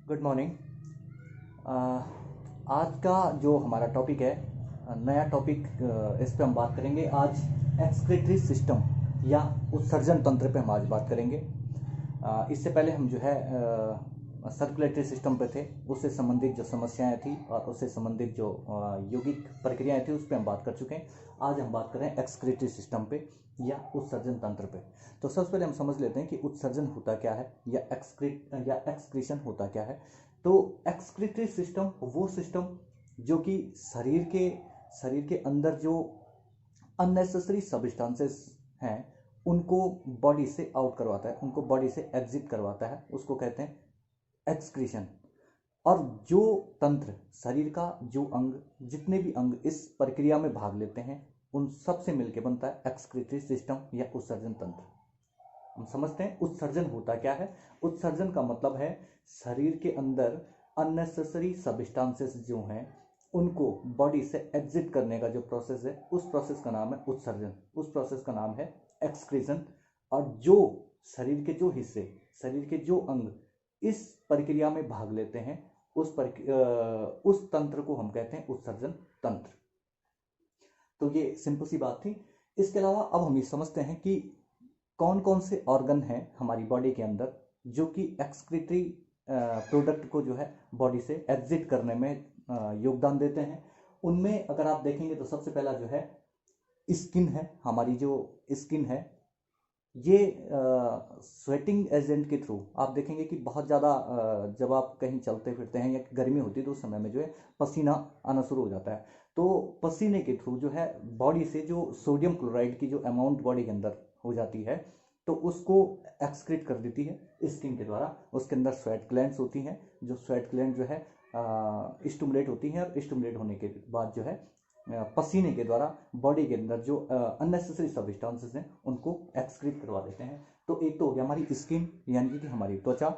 Good morning. आज का जो हमारा टॉपिक है, नया टॉपिक, इस पे हम बात करेंगे आज एक्सक्रीटरी सिस्टम या उत्सर्जन तंत्र पे हम आज बात करेंगे। इससे पहले हम जो है सर्कुलेटरी सिस्टम पे थे, उससे संबंधित जो समस्याएं थी और उससे संबंधित जो यौगिक प्रक्रियाएं थी उस पर हम बात कर चुके हैं। आज हम बात करें एक्सक्रीटरी सिस्टम पे या उत्सर्जन तंत्र पे। तो सबसे पहले हम समझ लेते हैं कि उत्सर्जन होता क्या है या एक्सक्रीशन होता क्या है। तो एक्सक्रीटरी सिस्टम वो सिस्टम जो कि शरीर के अंदर जो अननेसेसरी सब्सटेंसेस हैं उनको बॉडी से आउट करवाता है, उनको बॉडी से एग्जिट करवाता है, उसको कहते हैं एक्सक्रीशन। और जो तंत्र, शरीर का जो अंग, जितने भी अंग इस प्रक्रिया में भाग लेते हैं उन सब से मिलकर बनता है एक्सक्रीटरी सिस्टम या उत्सर्जन तंत्र। हम समझते हैं उत्सर्जन होता क्या है। उत्सर्जन का मतलब है शरीर के अंदर अननेसेसरी सब्सटेंसेस जो हैं उनको बॉडी से एग्जिट करने का जो प्रोसेस है उस प्रोसेस का नाम है उत्सर्जन, उस प्रोसेस का नाम है एक्सक्रीशन। और जो शरीर के जो हिस्से, शरीर के जो अंग इस प्रक्रिया में भाग लेते हैं उस तंत्र को हम कहते हैं उत्सर्जन तंत्र। तो ये सिंपल सी बात थी। इसके अलावा अब हम ये समझते हैं कि कौन कौन से ऑर्गन हैं हमारी बॉडी के अंदर जो कि एक्सक्रीटरी प्रोडक्ट को जो है बॉडी से एग्जिट करने में योगदान देते हैं। उनमें अगर आप देखेंगे तो सबसे पहला जो है स्किन है। हमारी जो स्किन है ये स्वेटिंग एजेंट के थ्रू आप देखेंगे कि बहुत ज़्यादा जब आप कहीं चलते फिरते हैं या गर्मी होती है तो उस समय में जो है पसीना आना शुरू हो जाता है। तो पसीने के थ्रू जो है बॉडी से जो सोडियम क्लोराइड की जो अमाउंट बॉडी के अंदर हो जाती है तो उसको एक्सक्रीट कर देती है स्किन के द्वारा। उसके अंदर स्वेट ग्लैंड्स होती हैं, जो स्वेट ग्लैंड जो है स्टिमुलेट होती हैं और स्टिमुलेट होने के बाद जो है पसीने के द्वारा बॉडी के अंदर जो अननेसेसरी सब्सटेंसेस हैं उनको एक्सक्रीट करवा देते हैं। तो एक तो हो गया हमारी स्किन यानी कि हमारी त्वचा,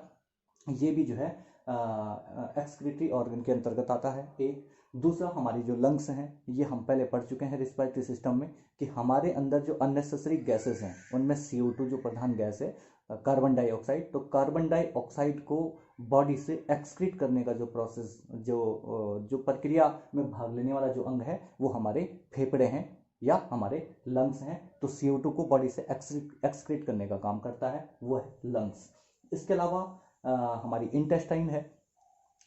ये भी जो है एक्सक्रीटरी ऑर्गन के अंतर्गत आता है। एक दूसरा हमारी जो लंग्स हैं, ये हम पहले पढ़ चुके हैं रिस्पिरेटरी सिस्टम में कि हमारे अंदर जो अननेसेसरी गैसेस हैं उनमें CO2 जो प्रधान गैस है, कार्बन डाइऑक्साइड, तो कार्बन डाइऑक्साइड को बॉडी से एक्सक्रीट करने का जो प्रोसेस, जो प्रक्रिया में भाग लेने वाला जो अंग है वो हमारे फेफड़े हैं या हमारे लंग्स हैं। तो CO2 को बॉडी से एक्सक्रीट करने का काम करता है वो है लंग्स। इसके अलावा हमारी इंटेस्टाइन है।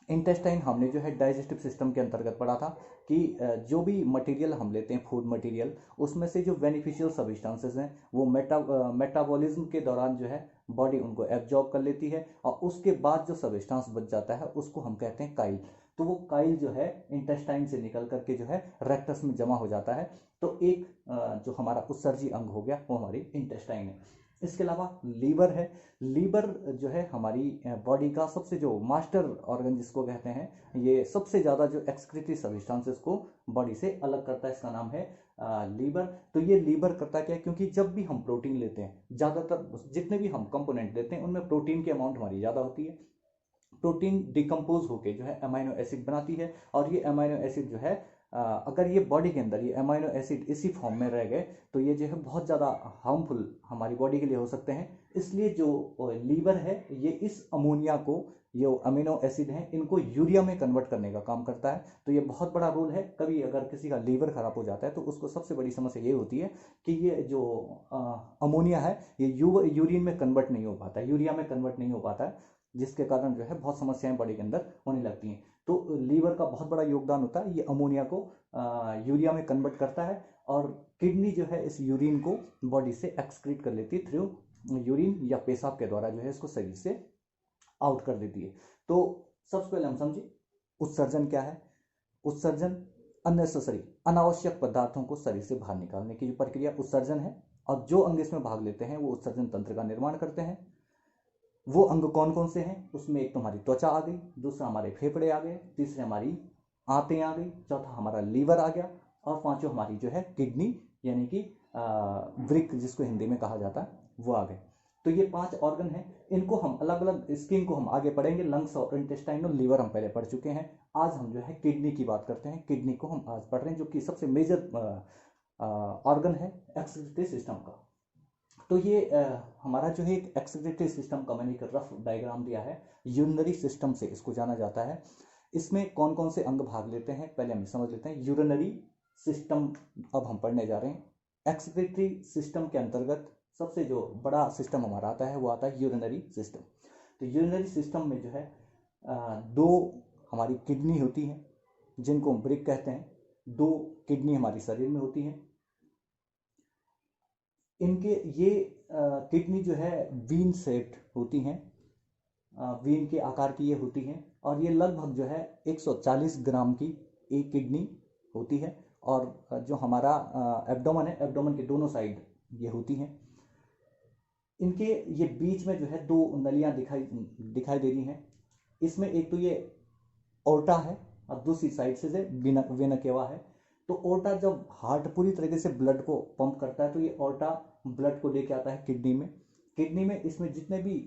इंटेस्टाइन हमने जो है डाइजेस्टिव सिस्टम के अंतर्गत पढ़ा था कि जो भी मटेरियल हम लेते हैं, फूड मटेरियल, उसमें से जो बेनिफिशियल सब्सटेंसेस हैं वो मेटाबॉलिज्म के दौरान जो है बॉडी उनको एब्जॉर्ब कर लेती है और उसके बाद जो सब्सटेंस बच जाता है उसको हम कहते हैं काइल। तो वो काइल जो है इंटेस्टाइन से निकल करके जो है रेक्टस में जमा हो जाता है। तो एक जो हमारा उत्सर्जी अंग हो गया वो हमारी इंटेस्टाइन है। इसके अलावा लीवर है। लीवर जो है हमारी बॉडी का सबसे जो मास्टर ऑर्गन जिसको कहते हैं, ये सबसे ज़्यादा जो एक्सक्रीटरी सब्सटेंसेस को बॉडी से अलग करता है, इसका नाम है लीवर। तो ये लीवर करता क्या है, क्योंकि जब भी हम प्रोटीन लेते हैं, ज़्यादातर जितने भी हम कंपोनेंट लेते हैं उनमें प्रोटीन की अमाउंट हमारी ज़्यादा होती है। प्रोटीन डिकम्पोज होकर जो है अमाइनो एसिड बनाती है और ये अमाइनो एसिड जो है अगर ये बॉडी के अंदर ये अमाइनो एसिड इसी फॉर्म में रह गए तो ये जो है बहुत ज़्यादा हार्मफुल हमारी बॉडी के लिए हो सकते हैं। इसलिए जो लीवर है ये इस अमोनिया को, ये अमीनो एसिड हैं, इनको यूरिया में कन्वर्ट करने का काम करता है। तो ये बहुत बड़ा रोल है। कभी अगर किसी का लीवर खराब हो जाता है तो उसको सबसे बड़ी समस्या ये होती है कि ये जो अमोनिया है ये यूरिन में कन्वर्ट नहीं हो पाता है, यूरिया में कन्वर्ट नहीं हो पाता है, जिसके कारण जो है बहुत समस्याएं बॉडी के अंदर होने लगती हैं। तो लीवर का बहुत बड़ा योगदान होता है, ये अमोनिया को यूरिया में कन्वर्ट करता है और किडनी जो है इस यूरिन को बॉडी से एक्सक्रीट कर लेती है थ्रू यूरिन या पेशाब के द्वारा जो है इसको शरीर से आउट कर देती है। तो सबसे पहले हम समझे उत्सर्जन क्या है। उत्सर्जन अननेसेसरी, अनावश्यक पदार्थों को शरीर से बाहर निकालने की जो प्रक्रिया उत्सर्जन है, और जो अंग इसमें भाग लेते हैं वो उत्सर्जन तंत्र का निर्माण करते हैं। वो अंग कौन कौन से हैं, उसमें एक तो हमारी त्वचा आ गई, दूसरा हमारे फेफड़े आ गए, तीसरे हमारी आंतें आ गई, चौथा हमारा लीवर आ गया और पांचों हमारी जो है किडनी यानी कि वृक्क जिसको हिंदी में कहा जाता है वो आ गए। तो ये 5 ऑर्गन हैं, इनको हम अलग अलग, स्किन को हम आगे पढ़ेंगे, लंग्स और इंटेस्टाइन और लीवर हम पहले पढ़ चुके हैं। आज हम जो है किडनी की बात करते हैं। किडनी को हम आज पढ़ रहे हैं जो कि सबसे मेजर ऑर्गन है एक्सक्रीटरी सिस्टम का। तो ये हमारा जो है एक एक्सक्रीटरी सिस्टम का मैंने एक रफ डायग्राम दिया है। यूरिनरी सिस्टम से इसको जाना जाता है। इसमें कौन कौन से अंग भाग लेते हैं पहले हम समझ लेते हैं। यूरिनरी सिस्टम अब हम पढ़ने जा रहे हैं। एक्सक्रीटरी सिस्टम के अंतर्गत सबसे जो बड़ा सिस्टम हमारा आता है वो आता है यूरिनरी सिस्टम। तो यूरिनरी सिस्टम में जो है दो हमारी किडनी होती हैं जिनको हम ब्रिक कहते हैं। दो किडनी हमारी शरीर में होती हैं। इनके ये किडनी जो है वीन शेप्ड होती हैं, वीन के आकार की ये होती हैं और ये लगभग जो है 140 ग्राम की एक किडनी होती है। और जो हमारा एब्डोमेन है, एब्डोमेन के दोनों साइड ये होती हैं। इनके ये बीच में जो है दो नलियां दिखाई दे रही हैं। इसमें एक तो ये ओर्टा है और दूसरी साइड से वेना केवा है। तो ओर्टा जब हार्ट पूरी तरीके से ब्लड को पंप करता है तो ये ओर्टा ब्लड को लेके आता है किडनी में। किडनी में इसमें जितने भी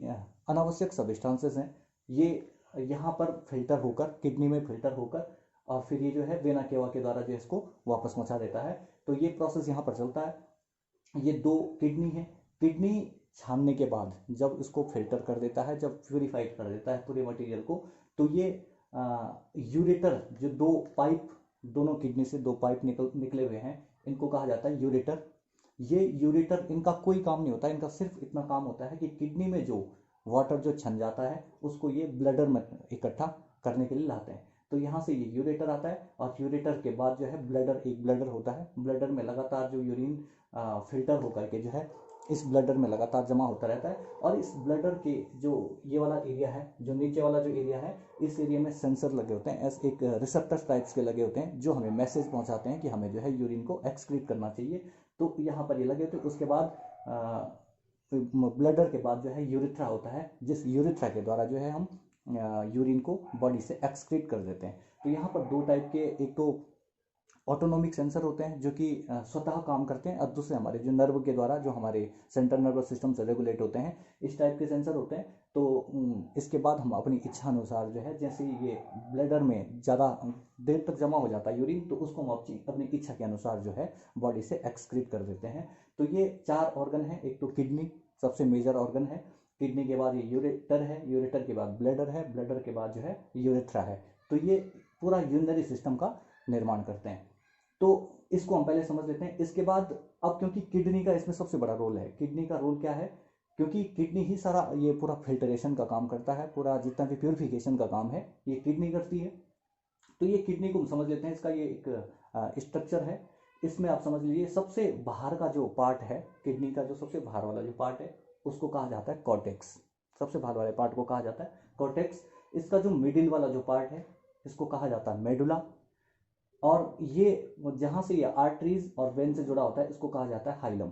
अनावश्यक सब्सटेंसेस हैं ये यहाँ पर फिल्टर होकर, किडनी में फिल्टर होकर और फिर ये जो है वेना केवा के द्वारा जो है इसको वापस पहुँचा देता है। तो ये प्रोसेस यहाँ पर चलता है। ये दो किडनी है। किडनी छानने के बाद जब इसको फिल्टर कर देता है, जब प्यूरिफाइड कर देता है पूरे मटेरियल को, तो ये यूरेटर, जो दो पाइप, दोनों किडनी से दो पाइप निकले हुए हैं, इनको कहा जाता है यूरेटर। ये यूरेटर, इनका कोई काम नहीं होता, इनका सिर्फ इतना काम होता है कि किडनी में जो वाटर जो छन जाता है उसको ये ब्लडर में इकट्ठा करने के लिए लाते हैं। तो यहाँ से ये यूरेटर आता है और यूरेटर के बाद जो है ब्लडर, एक ब्लडर होता है। ब्लडर में लगातार जो यूरिन फिल्टर होकर के जो है इस ब्लडर में लगातार जमा होता रहता है। और इस ब्लडर के जो ये वाला एरिया है, जो नीचे वाला जो एरिया है, इस एरिया में सेंसर लगे होते हैं, ऐसे एक रिसेप्टर्स टाइप्स के लगे होते हैं जो हमें मैसेज पहुंचाते हैं कि हमें जो है यूरिन को एक्सक्रीट करना चाहिए। तो यहाँ पर ये लगे होते हैं। उसके बाद ब्लडर के बाद जो है यूरिथ्रा होता है, जिस यूरिथ्रा के द्वारा जो है हम यूरिन को बॉडी से एक्सक्रीट कर देते हैं। तो यहाँ पर दो टाइप के, एक तो ऑटोनोमिक सेंसर होते हैं जो कि स्वतः काम करते हैं, और दूसरे हमारे जो नर्व के द्वारा, जो हमारे सेंट्रल नर्वस सिस्टम से रेगुलेट होते हैं, इस टाइप के सेंसर होते हैं। तो इसके बाद हम अपनी इच्छा अनुसार जो है, जैसे ये ब्लडर में ज़्यादा देर तक जमा हो जाता है यूरिन, तो उसको हम अपनी इच्छा के अनुसार जो है बॉडी से एक्सक्रीट कर देते हैं। तो ये चार ऑर्गन हैं। एक तो किडनी सबसे मेजर ऑर्गन है, किडनी के बाद ये यूरेटर है, यूरेटर के बाद ब्लडर है, ब्लडर के बाद जो है यूरेथ्रा है। तो ये पूरा यूरिनरी सिस्टम का निर्माण करते हैं। तो इसको हम पहले समझ लेते हैं। इसके बाद अब क्योंकि किडनी का इसमें सबसे बड़ा रोल है, किडनी का रोल क्या है, क्योंकि किडनी ही सारा ये पूरा फिल्टरेशन का काम करता है, पूरा जितना भी प्योरिफिकेशन का काम है ये किडनी करती है। तो ये किडनी को हम समझ लेते हैं। इसका ये एक स्ट्रक्चर है, इसमें आप समझ लीजिए सबसे बाहर का जो पार्ट है किडनी का, जो सबसे बाहर वाला जो पार्ट है उसको कहा जाता है कॉर्टेक्स। सबसे बाहर वाले पार्ट को कहा जाता है कॉर्टेक्स। इसका जो मिडिल वाला जो पार्ट है इसको कहा जाता है मेडुला। और ये जहाँ से ये आर्टरीज और वेन से जुड़ा होता है इसको कहा जाता है हाइलम।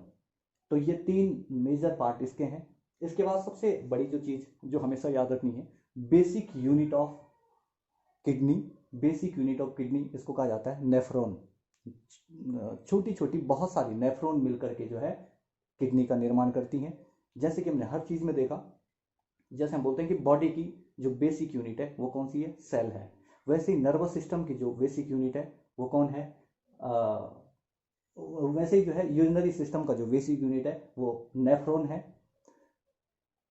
तो ये तीन मेजर पार्ट इसके हैं। इसके बाद सबसे बड़ी जो चीज़ जो हमेशा याद रखनी है, basic unit of kidney, basic unit of kidney इसको कहा जाता है नेफ्रॉन। छोटी छोटी बहुत सारी नेफ्रॉन मिलकर के जो है किडनी का निर्माण करती हैं। जैसे कि हमने हर चीज़ में देखा, जैसे हम बोलते हैं कि बॉडी की जो बेसिक यूनिट है वो कौन सी है, सेल है। वैसे ही नर्वस सिस्टम की जो बेसिक यूनिट है वो कौन है, वैसे ही जो है यूरिनरी सिस्टम का जो बेसिक यूनिट है वो नेफ्रॉन है।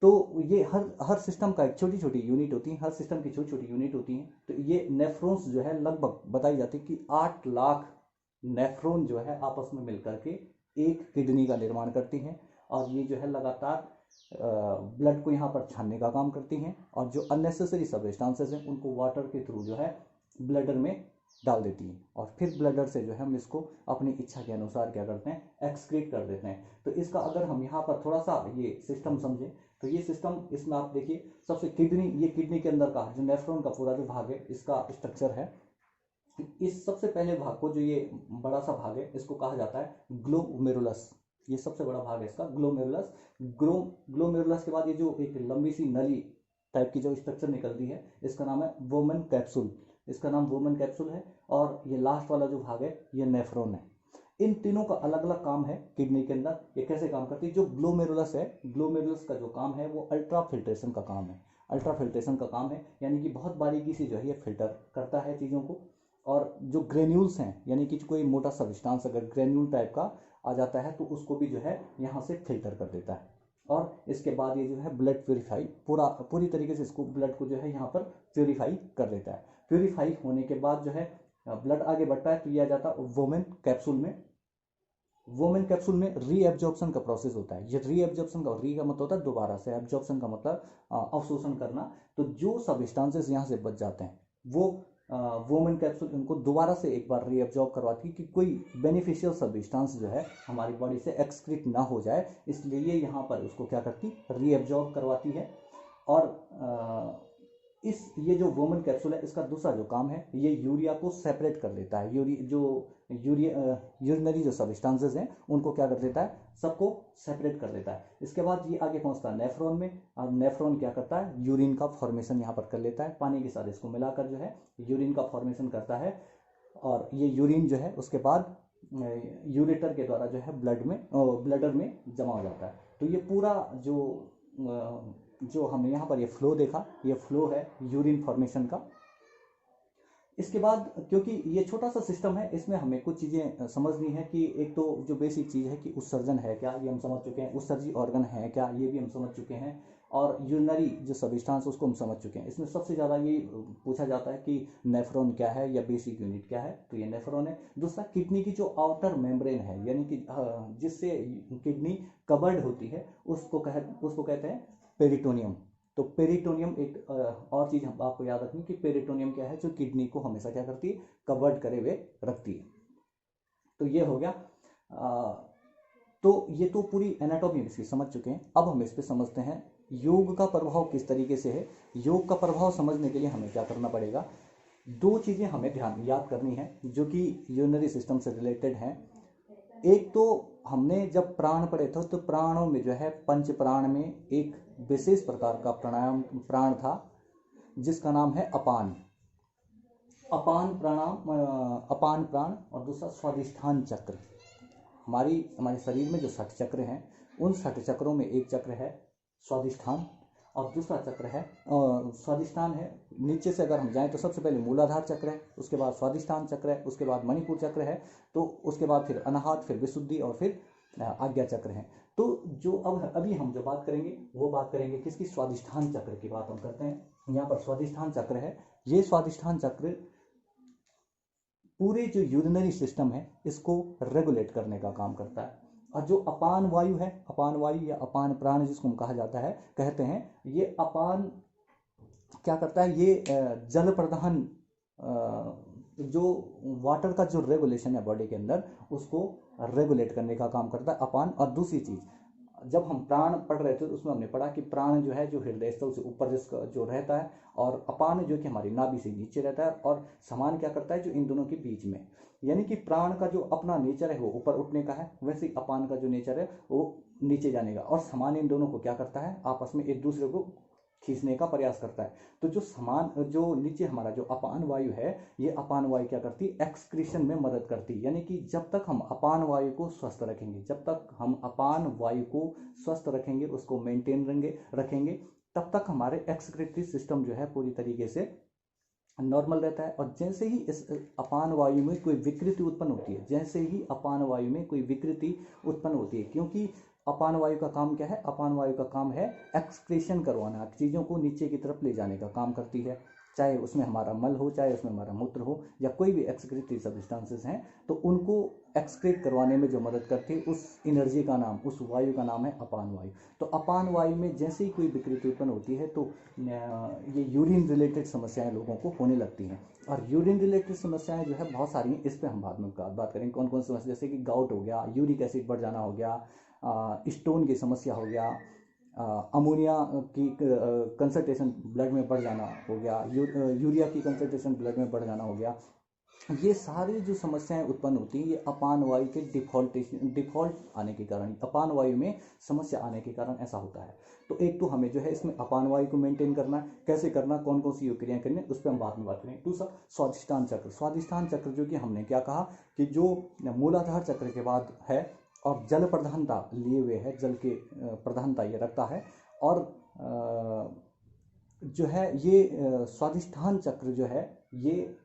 तो ये हर सिस्टम का एक छोटी छोटी यूनिट होती है, हर सिस्टम की छोटी छोटी यूनिट होती हैं। तो ये नेफ्रॉन्स जो है लगभग बताई जाती है कि 8 लाख नेफ्रॉन जो है आपस में मिलकर के एक किडनी का निर्माण करती हैं। और ये जो है लगातार ब्लड को यहाँ पर छानने का काम करती हैं, और जो अननेसेसरी सब्सटेंसेस हैं उनको वाटर के थ्रू जो है ब्लडर में डाल देती हैं, और फिर ब्लडर से जो है हम इसको अपनी इच्छा के अनुसार क्या करते हैं, एक्सक्रीट कर देते हैं। तो इसका अगर हम यहाँ पर थोड़ा सा ये सिस्टम समझें तो ये सिस्टम, इसमें आप देखिए सबसे किडनी, ये किडनी के अंदर का जो नेफ्रॉन का पूरा जो भाग है इसका स्ट्रक्चर है। इस सबसे पहले भाग को, जो ये बड़ा सा भाग है, इसको कहा जाता है ग्लोमेरुलस। ये सबसे बड़ा भाग है इसका, ग्लोमेरुलस। ग्लोमेरुलस के बाद ये जो एक लंबी सी नली टाइप की जो स्ट्रक्चर निकलती है इसका नाम है वोमेन कैप्सूल। इसका नाम वोमेन कैप्सूल है। और ये लास्ट वाला जो भाग है ये नेफ्रॉन है। इन तीनों का अलग अलग काम है किडनी के अंदर। ये कैसे काम करती है, जो ग्लोमेरुलस है, ग्लोमेरुलस का जो काम है वो अल्ट्रा फिल्ट्रेशन का काम है। अल्ट्रा फिल्ट्रेशन का काम है, यानी कि बहुत बारीकी से जो है ये फिल्टर करता है चीज़ों को। और जो ग्रेन्यूल्स हैं, यानी कि कोई मोटा सब्सटेंस अगर ग्रेन्यूल टाइप का आ जाता है तो उसको भी जो है यहाँ से फिल्टर कर देता है। और इसके बाद ये जो है ब्लड प्योरीफाई पूरी तरीके से इसको ब्लड को जो है यहाँ पर प्योरीफाई कर देता है। प्योरीफाई होने के बाद जो है ब्लड आगे बढ़ता है तो ये आ जाता है वोमेन कैप्सूल में। वोमेन कैप्सूल में रीएब्जॉर्प्शन का प्रोसेस होता है। ये रीएब्जॉर्प्शन का, री का मतलब होता है दोबारा से, एब्जॉर्प्शन का मतलब अवशोषण करना। तो जो सब्सटेंसेस यहाँ से बच जाते हैं वो वोमेन कैप्सूल उनको दोबारा से एक बार रीएब्जॉर्ब करवाती है कि कोई बेनिफिशियल सब्सटेंस जो है हमारी बॉडी से एक्सक्रीट ना हो जाए, इसलिए ये यहाँ पर उसको क्या करती, रीएब्जॉर्ब करवाती है। और ये जो वोमेन कैप्सूल है इसका दूसरा जो काम है, ये यूरिया को सेपरेट कर लेता है। यूरिनरी जो सब्सटेंसेस हैं उनको क्या कर देता है, सबको सेपरेट कर देता है। इसके बाद ये आगे पहुंचता है नेफ्रॉन में, और नेफ्रॉन क्या करता है, यूरिन का फॉर्मेशन यहाँ पर कर लेता है। पानी के साथ इसको मिलाकर जो है यूरिन का फॉर्मेशन करता है, और ये यूरिन जो है उसके बाद यूरेटर के द्वारा जो है ब्लडर में जमा हो जाता है। तो ये पूरा जो हमने यहाँ पर ये फ्लो देखा, ये फ्लो है यूरिन फॉर्मेशन का। इसके बाद क्योंकि ये छोटा सा सिस्टम है, इसमें हमें कुछ चीज़ें समझनी है कि एक तो जो बेसिक चीज़ है कि उत्सर्जन है क्या, ये हम समझ चुके हैं। उत्सर्जी ऑर्गन है क्या, ये भी हम समझ चुके हैं। और यूरिनरी जो सब्सटेंस उसको हम समझ चुके हैं। इसमें सबसे ज़्यादा ये पूछा जाता है कि नेफ्रॉन क्या है या बेसिक यूनिट क्या है, तो ये नेफ्रॉन है। दूसरा किडनी की जो आउटर मेम्ब्रेन है, यानी कि जिससे किडनी कवर्ड होती है, उसको कहते हैं पेरिटोनियम। तो पेरिटोनियम एक और चीज़ हम आपको याद रखनी कि पेरिटोनियम क्या है, जो किडनी को हमेशा क्या करती है, कवर्ड करे हुए रखती है। तो ये हो गया। तो ये तो पूरी एनाटॉमी इसकी समझ चुके हैं। अब हम इस पे समझते हैं योग का प्रभाव किस तरीके से है। योग का प्रभाव समझने के लिए हमें क्या करना पड़ेगा, दो चीज़ें हमें याद करनी है जो कि यूरिनरी सिस्टम से रिलेटेड हैं। एक तो हमने जब प्राण पढ़े थे तो प्राणों में जो है पंच प्राण में एक विशेष प्रकार का प्राण था जिसका नाम है अपान प्राण, और दूसरा स्वादिष्ठान चक्र। हमारे शरीर में जो 60 चक्र हैं, उन 60 चक्रों में एक चक्र है स्वादिष्ठान, और दूसरा चक्र है स्वादिष्ठान है। नीचे से अगर हम जाएं तो सबसे पहले मूलाधार चक्र है, उसके बाद स्वादिष्ठान चक्र है, उसके बाद मणिपुर चक्र है, तो उसके बाद फिर अनाहत, फिर विशुद्धि, और फिर आज्ञा चक्र है। तो जो अभी हम जो बात करेंगे वो बात करेंगे किसकी, स्वादिष्ठान चक्र की बात हम करते हैं। यहाँ पर स्वादिष्ठान चक्र है। ये स्वादिष्ठान चक्र पूरे जो यूरिनरी सिस्टम है इसको रेगुलेट करने का काम करता है। और जो अपान वायु है, अपान वायु या अपान प्राण जिसको हम कहा जाता है, कहते हैं, ये अपान क्या करता है, ये जल प्रदान, जो वाटर का जो रेगुलेशन है बॉडी के अंदर, उसको रेगुलेट करने का काम करता है अपान। और दूसरी चीज़, जब हम प्राण पढ़ रहे थे तो उसमें हमने पढ़ा कि प्राण जो है जो हृदय स्थल से ऊपर जिसका जो रहता है, और अपान जो कि हमारी नाभि से नीचे रहता है, और समान क्या करता है, जो इन दोनों के बीच में। यानी कि प्राण का जो अपना नेचर है वो ऊपर उठने का है, वैसे ही अपान का जो नेचर है वो नीचे जाने का। और समान इन दोनों को क्या करता है, आपस में एक दूसरे को खींचने का प्रयास करता है। तो जो नीचे हमारा जो अपान वायु है, ये अपान वायु क्या करती है, एक्सक्रीशन में मदद करती है। यानी कि जब तक हम अपान वायु को स्वस्थ रखेंगे, उसको मेंटेन रखेंगे, तब तक हमारे एक्सक्रीटरी सिस्टम जो है पूरी तरीके से नॉर्मल रहता है। और जैसे ही इस अपान वायु में कोई विकृति उत्पन्न होती है, क्योंकि अपान वायु का काम क्या है, अपान वायु का काम है एक्सक्रीशन करवाना, चीज़ों को नीचे की तरफ ले जाने का काम करती है। चाहे उसमें हमारा मल हो, चाहे उसमें हमारा मूत्र हो, या कोई भी एक्सक्रीटरी सब्सटेंसेस हैं, तो उनको एक्सक्रीट करवाने में जो मदद करती है, उस एनर्जी का नाम, उस वायु का नाम है अपान वायु। तो अपान वायु में जैसे ही कोई विकृति उत्पन्न होती है तो ये यूरिन रिलेटेड समस्याएं लोगों को होने लगती हैं। और यूरिन रिलेटेड समस्याएं जो है बहुत सारी हैं, इस पर हम बाद में बात करेंगे कौन कौन सी समस्या, जैसे कि गाउट हो गया, यूरिक एसिड बढ़ जाना हो गया, स्टोन की समस्या हो गया, अमोनिया की कंसंट्रेशन ब्लड में बढ़ जाना हो गया, यूरिया की कंसंट्रेशन ब्लड में बढ़ जाना हो गया। ये सारी जो समस्याएं उत्पन्न होती हैं, ये अपान वायु के डिफॉल्ट आने के कारण, अपान वायु में समस्या आने के कारण ऐसा होता है। तो एक तो हमें जो है इसमें अपान वायु को मेंटेन करना, कैसे करना, कौन कौन सी योग क्रियाएं करनी, उस पर हम बाद में बात करेंगे। दूसरा स्वादिष्ठान चक्र जो कि हमने क्या कहा कि जो मूलाधार चक्र के बाद है, और जल प्रधानता लिए हुए है, जल के प्रधानता ये रखता है। और जो है ये स्वादिष्ठान चक्र जो है, ये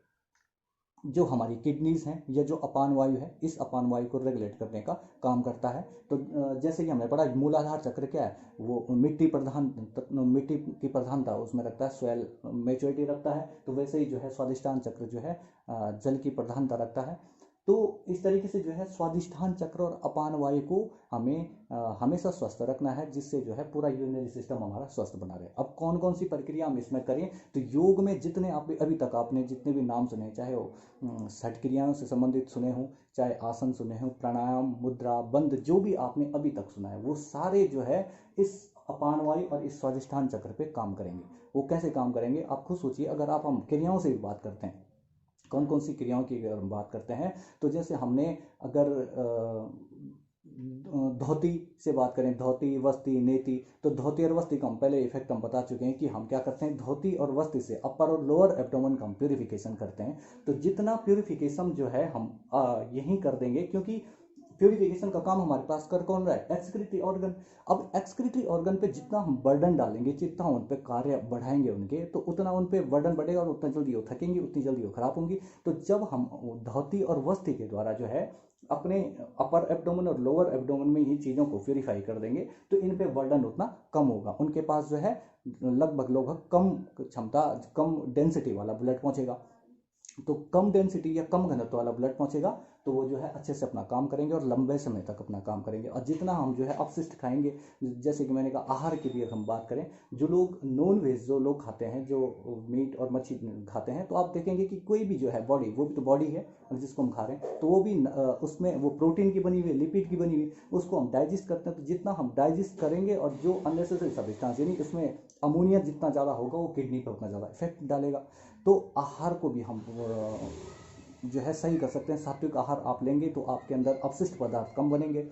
जो हमारी किडनीज हैं या जो अपान वायु है, इस अपान वायु को रेगुलेट करने का काम करता है। तो जैसे कि हमने पढ़ा मूलाधार चक्र क्या है, वो मिट्टी मिट्टी की प्रधानता उसमें रखता है, सॉइल मेच्योरिटी रखता है। तो वैसे ही जो है स्वादिष्टान चक्र जो है जल की प्रधानता रखता है। तो इस तरीके से जो है स्वादिष्ठान चक्र और अपान वायु को हमें हमेशा स्वस्थ रखना है, जिससे जो है पूरा यूरिनरी सिस्टम हमारा स्वस्थ बना रहे। अब कौन कौन सी प्रक्रिया हम इसमें करें, तो योग में जितने आप अभी तक आपने जितने भी नाम सुने, चाहे वो षट क्रियाओं से संबंधित सुने हों, चाहे आसन सुने हों, प्राणायाम, मुद्रा, बंद, जो भी आपने अभी तक सुना है, वो सारे जो है इस अपान वायु और इस स्वादिष्ठान चक्र पे काम करेंगे। वो कैसे काम करेंगे आप खुद सोचिए। अगर आप हम क्रियाओं से भी बात करते हैं, कौन कौन सी क्रियाओं की अगर हम बात करते हैं, तो जैसे हमने अगर धोती से बात करें, धोती, वस्ती, नेति, तो धोती और वस्ती का हम पहले इफेक्ट हम बता चुके हैं कि हम क्या करते हैं, धोती और वस्ती से अपर और लोअर एब्डोमेन का हम प्यूरिफिकेशन करते हैं। तो जितना प्यूरिफिकेशन जो है हम यहीं कर देंगे, क्योंकि प्यूरिफिकेशन का काम हमारे पास कर कौन रहा है, एक्सक्रीटरी ऑर्गन। अब एक्सक्रीटरी ऑर्गन पे जितना हम बर्डन डालेंगे, जितना उन पे कार्य बढ़ाएंगे उनके, तो उतना उन पे बर्डन बढ़ेगा और उतना जल्दी वो थकेंगी, उतनी जल्दी वो खराब होंगी। तो जब हम धोती और वस्ती के द्वारा जो है अपने अपर एब्डोमेन और लोअर एब्डोमेन में ये चीज़ों को प्यूरिफाई कर देंगे, तो इन पे बर्डन उतना कम होगा। उनके पास जो है लगभग कम क्षमता, कम डेंसिटी वाला ब्लड पहुंचेगा। तो कम डेंसिटी या कम घनत्व वाला ब्लड पहुंचेगा, तो वो जो है अच्छे से अपना काम करेंगे और लंबे समय तक अपना काम करेंगे। और जितना हम जो है अपशिष्ट खाएंगे, जैसे कि मैंने कहा आहार की भी अगर हम बात करें, जो लोग नॉन वेज जो लोग खाते हैं, जो मीट और मछली खाते हैं, तो आप देखेंगे कि कोई भी जो है बॉडी, वो भी तो बॉडी है जिसको हम खा रहे हैं, तो वो भी उसमें वो प्रोटीन की बनी हुई, लिपिड की बनी हुई, उसको हम डाइजेस्ट करते हैं। तो जितना हम डाइजेस्ट करेंगे और जो अननेसेसरी सब्सटेंस, यानी उसमें अमोनिया जितना ज़्यादा होगा, वो किडनी पर उतना ज़्यादा इफेक्ट डालेगा। तो आहार को भी हम जो है सही कर सकते हैं। सात्विक आहार आप लेंगे तो आपके अंदर अपशिष्ट पदार्थ कम बनेंगे।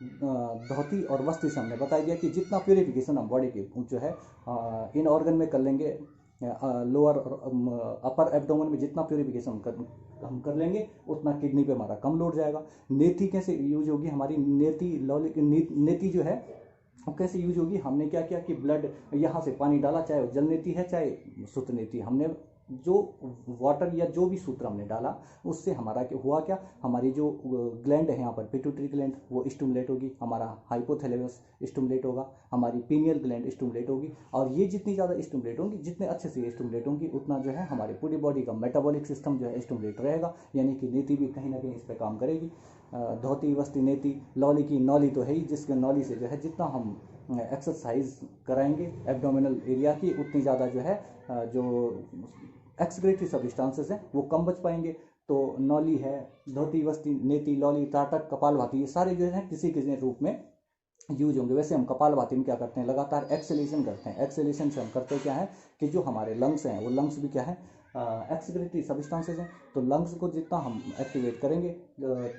धोती और वस्ती से हमने बता दिया कि जितना प्यूरिफिकेशन हम बॉडी की जो है इन ऑर्गन में कर लेंगे, लोअर और अपर एब्डोमेन में जितना प्यूरिफिकेशन हम कर लेंगे, उतना किडनी पे हमारा कम लोड जाएगा। नेति कैसे यूज होगी हमारी, नेति जो है कैसे यूज होगी, हमने क्या किया कि ब्लड यहाँ से पानी डाला, चाहे वो जल नेति है चाहे सूत्र नेति, हमने जो वाटर या जो भी सूत्र हमने डाला, उससे हमारा हुआ क्या, हमारी जो ग्लैंड है यहाँ पर पिट्यूटरी ग्लैंड, वो स्टिमुलेट होगी, हमारा हाइपोथैलेमस स्टिमुलेट होगा, हमारी पीनियल ग्लैंड स्टिमुलेट होगी। और ये जितनी ज़्यादा स्टिमुलेट होंगी, जितने अच्छे से स्टिमुलेट होंगी, उतना जो है हमारे पूरी बॉडी का मेटाबॉलिक सिस्टम जो है स्टिमुलेट रहेगा, यानी कि नीति भी कहीं ना कहीं इस पर काम करेगी। धोती, वस्ती, नेति, लौली की नौली तो है ही, जिसके नौली से जो है जितना हम एक्सरसाइज कराएंगे एब्डोमिनल एरिया की, उतनी ज़्यादा जो है जो एक्सक्रीटरी सब्सटेंसेस हैं वो कम बच पाएंगे। तो नौली है, धोती, वस्ती, नेति, लौली, त्राटक, कपालभाति, ये सारे जो है किसी किसी रूप में यूज होंगे। वैसे हम कपालभाति में क्या करते हैं, लगातार एक्सेलेशन करते हैं। एक्सेलेशन से हम करते क्या है कि जो हमारे लंग्स हैं, वो लंग्स भी क्या है, एक्सक्रीटरी सब्सटेंसेस हैं। तो लंग्स को जितना हम एक्टिवेट करेंगे,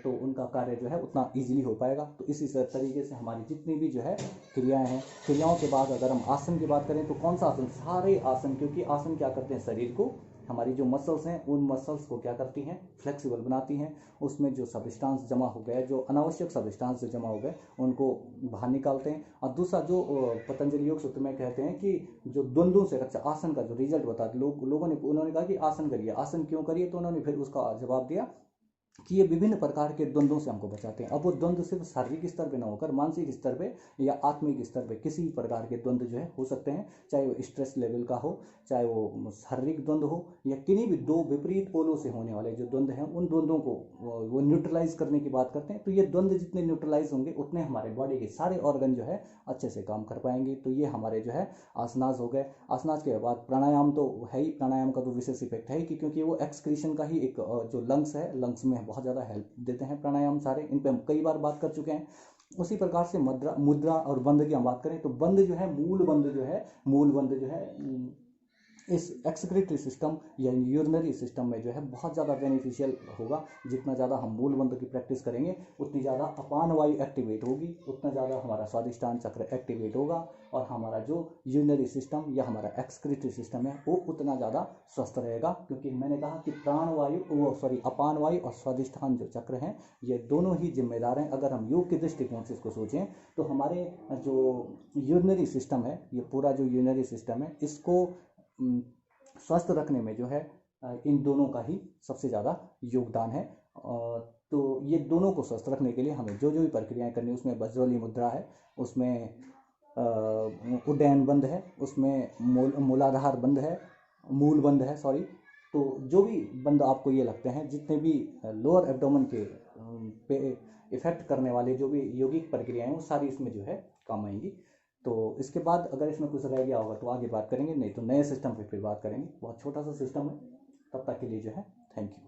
तो उनका कार्य जो है उतना ईजिली हो पाएगा। तो इसी तरीके से हमारी जितनी भी जो है क्रियाएं हैं, क्रियाओं के बाद अगर हम आसन की बात करें, तो कौन सा आसन, सारे आसन, क्योंकि आसन क्या करते हैं, शरीर को, हमारी जो मसल्स हैं, उन मसल्स को क्या करती हैं, फ्लेक्सिबल बनाती हैं। उसमें जो सब्सटेंस जमा हो गए, जो अनावश्यक सब्सटेंस जो जमा हो गए, उनको बाहर निकालते हैं। और दूसरा जो पतंजलि योग सूत्र में कहते हैं कि जो द्वंद्वों से रक्षा, आसन का जो रिजल्ट बताते लोगों ने, उन्होंने कहा कि आसन करिए, आसन क्यों करिए, तो उन्होंने फिर उसका जवाब दिया कि ये विभिन्न प्रकार के द्वंद्वों से हमको बचाते हैं। अब वो द्वंद्व सिर्फ शारीरिक स्तर पे ना होकर मानसिक स्तर पे या आत्मिक स्तर पे किसी भी प्रकार के द्वंद्व जो है हो सकते हैं, चाहे वो स्ट्रेस लेवल का हो, चाहे वो शारीरिक द्वंद्व हो, या किन्हीं भी दो विपरीत पोलों से होने वाले जो द्वंद्व हैं, उन द्वंद्वों को वो न्यूट्रलाइज करने की बात करते हैं। तो ये द्वंद्व जितने न्यूट्रलाइज होंगे, उतने हमारे बॉडी के सारे ऑर्गन जो है अच्छे से काम कर पाएंगे। तो ये हमारे जो है आसनास हो गए। आसनास के बाद प्राणायाम तो है ही, प्राणायाम का तो विशेष इफेक्ट है ही, क्योंकि वो एक्सक्रीशन का ही एक जो लंग्स है, लंग्स में बहुत ज़्यादा हेल्प देते हैं प्राणायाम सारे। इन पे हम कई बार बात कर चुके हैं। उसी प्रकार से मुद्रा और बंद की हम बात करें, तो बंद जो है, मूल बंद जो है इस एक्सक्रीटरी सिस्टम या यूरिनरी सिस्टम में जो है बहुत ज़्यादा बेनिफिशियल होगा। जितना ज़्यादा हम मूल बंद की प्रैक्टिस करेंगे, उतनी ज़्यादा अपान वायु एक्टिवेट होगी, उतना ज़्यादा हमारा स्वादिष्टान चक्र एक्टिवेट होगा, और हमारा जो यूरिनरी सिस्टम या हमारा एक्सक्रीटरी सिस्टम है, वो उतना ज़्यादा स्वस्थ रहेगा। क्योंकि मैंने कहा कि अपान वायु और स्वादिष्टान जो चक्र हैं, ये दोनों ही जिम्मेदार हैं। अगर हम योग के दृष्टिकोण से इसको सोचें, तो हमारे जो यूरिनरी सिस्टम है, ये पूरा जो यूरिनरी सिस्टम है, इसको स्वस्थ रखने में जो है इन दोनों का ही सबसे ज़्यादा योगदान है। तो ये दोनों को स्वस्थ रखने के लिए हमें जो जो भी प्रक्रियाएं करनी है, उसमें वज्रवली मुद्रा है, उसमें उड्डयन बंद है, उसमें मूलाधार बंद है, मूल बंद है, सॉरी। तो जो भी बंद आपको ये लगते हैं, जितने भी लोअर एब्डोमेन के पे इफेक्ट करने वाले जो भी यौगिक प्रक्रियाएं हैं, वो सारी इसमें जो है काम आएंगी। तो इसके बाद अगर इसमें कुछ रह गया होगा तो आगे बात करेंगे, नहीं तो नए सिस्टम पे फिर बात करेंगे। बहुत छोटा सा सिस्टम है। तब तक के लिए जो है थैंक यू।